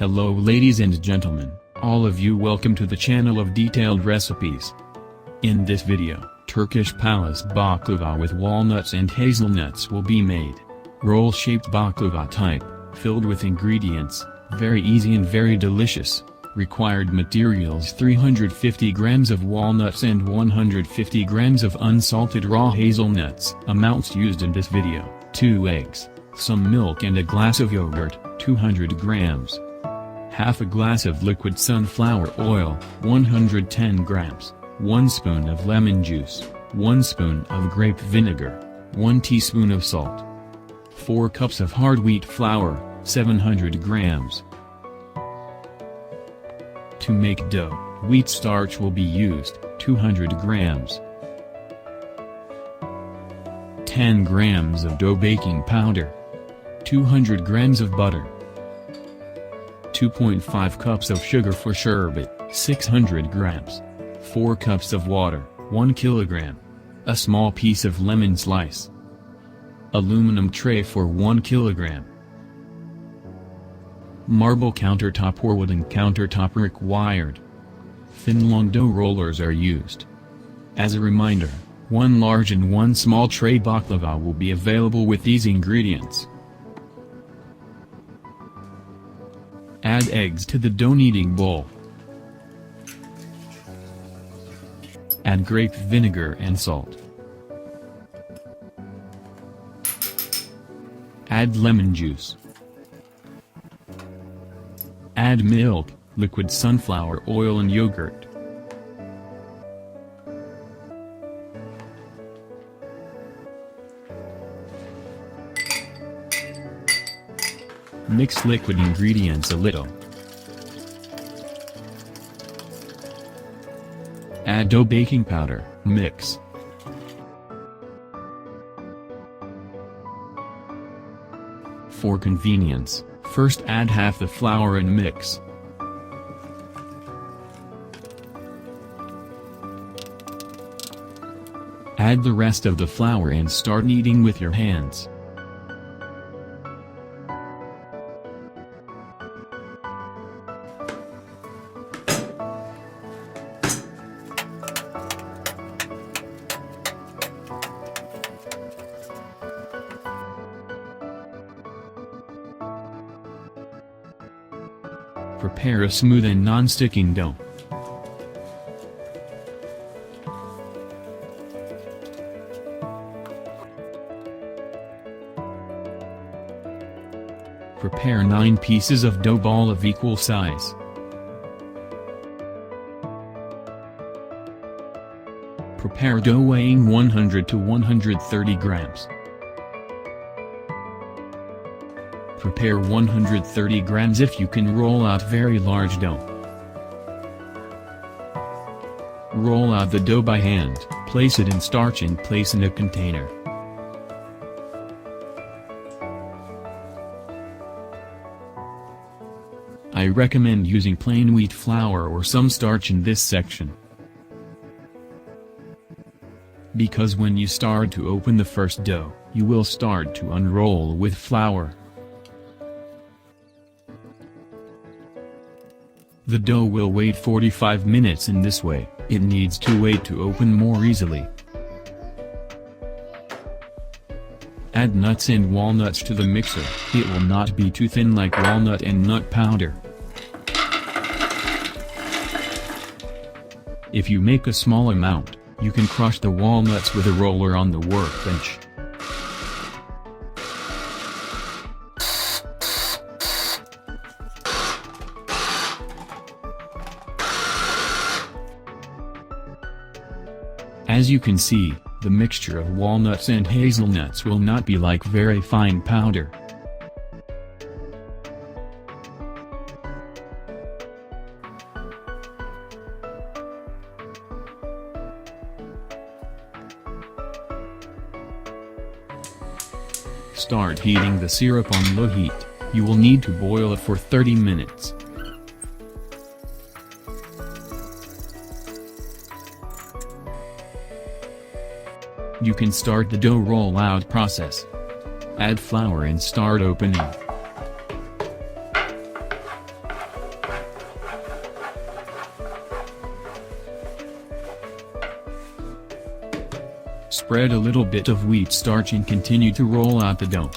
Hello ladies and gentlemen, all of you, welcome to the channel of detailed recipes. In this video, Turkish palace baklava with walnuts and hazelnuts will be made. Roll-shaped baklava type, filled with ingredients, very easy and very delicious. Required materials: 350 grams of walnuts and 150 grams of unsalted raw hazelnuts. Amounts used in this video: 2 eggs, some milk and a glass of yogurt, 200 grams. Half a glass of liquid sunflower oil, 110 grams. 1 spoon of lemon juice, 1 spoon of grape vinegar, 1 teaspoon of salt. 4 cups of hard wheat flour, 700 grams. To make dough, wheat starch will be used, 200 grams. 10 grams of dough baking powder. 200 grams of butter. 2.5 cups of sugar for sherbet, 600 grams. 4 cups of water, 1 kilogram. A small piece of lemon slice. Aluminum tray for 1 kilogram. Marble countertop or wooden countertop required. Thin long dough rollers are used. As a reminder, 1 large and 1 small tray baklava will be available with these ingredients. Add eggs to the dough kneading bowl. Add grape vinegar and salt. Add lemon juice. Add milk, liquid sunflower oil and yogurt. Mix liquid ingredients a little. Add dough baking powder, mix. For convenience, first add half the flour and mix. Add the rest of the flour and start kneading with your hands. Prepare a smooth and non-sticking dough. Prepare 9 pieces of dough ball of equal size. Prepare dough weighing 100 to 130 grams. Prepare 130 grams if you can roll out very large dough. Roll out the dough by hand, place it in starch and place in a container. I recommend using plain wheat flour or some starch in this section, because when you start to open the first dough, you will start to unroll with flour. The dough will wait 45 minutes in this way. It needs to wait to open more easily. Add nuts and walnuts to the mixer. It will not be too thin like walnut and nut powder. If you make a small amount, you can crush the walnuts with a roller on the workbench. As you can see, the mixture of walnuts and hazelnuts will not be like very fine powder. Start heating the syrup on low heat. You will need to boil it for 30 minutes. You can start the dough roll-out process. Add flour and start opening. Spread a little bit of wheat starch and continue to roll out the dough.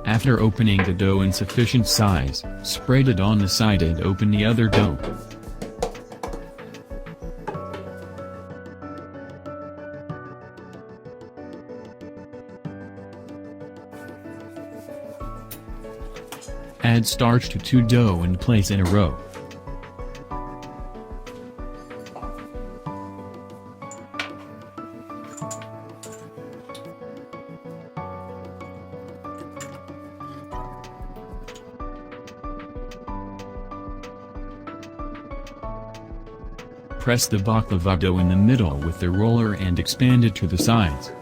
After opening the dough in sufficient size, spread it on the side and open the other dough. Add starch to 2 dough and place in a row. Press the baklava dough in the middle with the roller and expand it to the sides.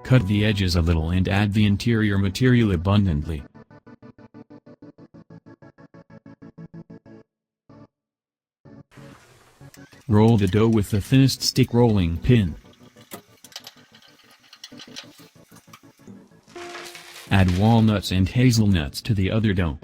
Cut the edges a little and add the interior material abundantly. Roll the dough with the thinnest stick rolling pin. Add walnuts and hazelnuts to the other dough.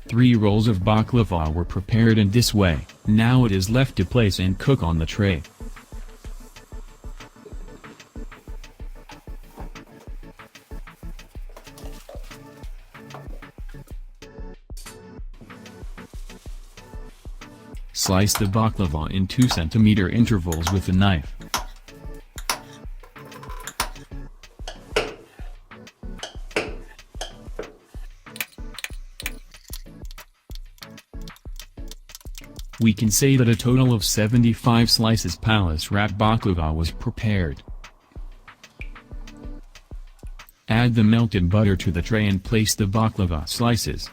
Three rolls of baklava were prepared in this way. Now it is left to place and cook on the tray. Slice the baklava in 2 cm intervals with a knife. We can say that a total of 75 slices palace wrap baklava was prepared. Add the melted butter to the tray and place the baklava slices.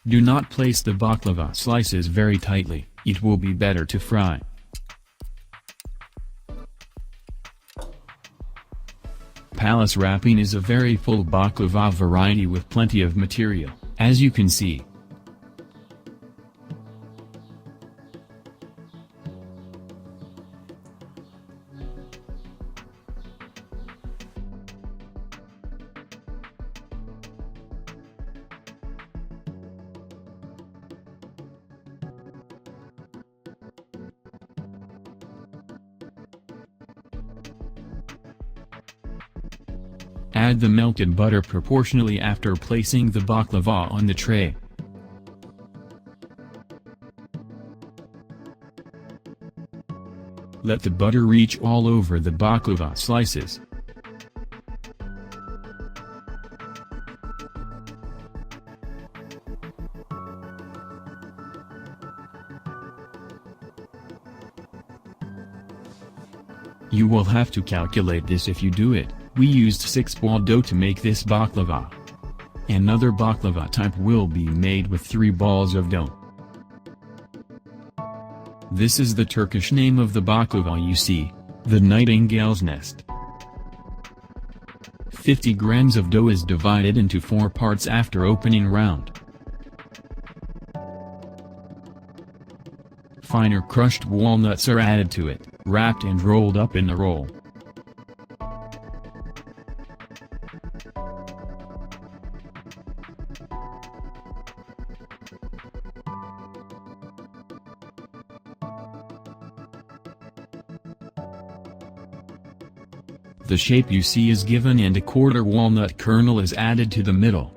Do not place the baklava slices very tightly, it will be better to fry. Palace wrapping is a very full baklava variety with plenty of material, as you can see. Add the melted butter proportionally after placing the baklava on the tray. Let the butter reach all over the baklava slices. You will have to calculate this if you do it. We used 6-ball dough to make this baklava. Another baklava type will be made with 3 balls of dough. This is the Turkish name of the baklava you see, the nightingale's nest. 50 grams of dough is divided into 4 parts after opening round. Finer crushed walnuts are added to it, wrapped and rolled up in a roll. The shape you see is given and a quarter walnut kernel is added to the middle.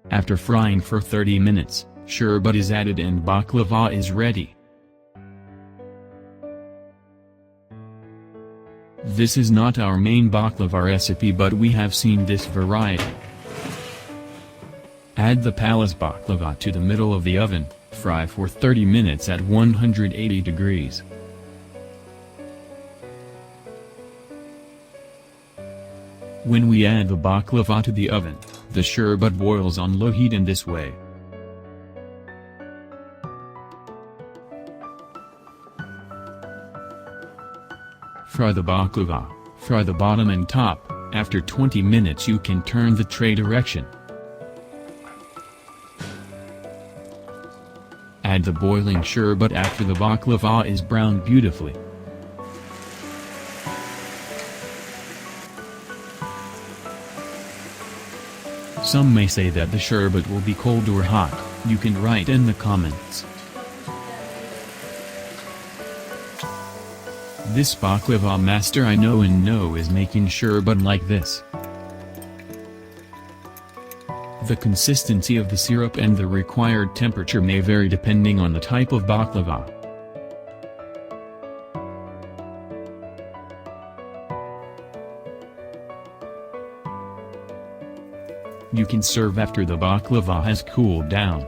After frying for 30 minutes, sherbet is added and baklava is ready. This is not our main baklava recipe, but we have seen this variety. Add the palace baklava to the middle of the oven, fry for 30 minutes at 180 degrees. When we add the baklava to the oven, the sherbet boils on low heat in this way. Fry the baklava, fry the bottom and top. After 20 minutes you can turn the tray direction. Add the boiling sherbet after the baklava is browned beautifully. Some may say that the sherbet will be cold or hot. You can write in the comments. This baklava master I know is making sherbet like this. The consistency of the syrup and the required temperature may vary depending on the type of baklava. You can serve after the baklava has cooled down.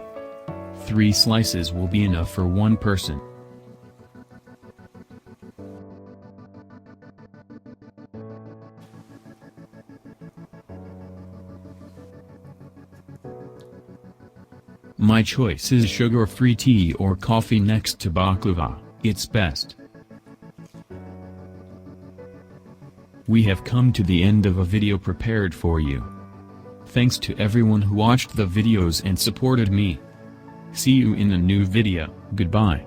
3 slices will be enough for one person. My choice is sugar-free tea or coffee next to baklava, it's best. We have come to the end of a video prepared for you. Thanks to everyone who watched the videos and supported me. See you in a new video, goodbye.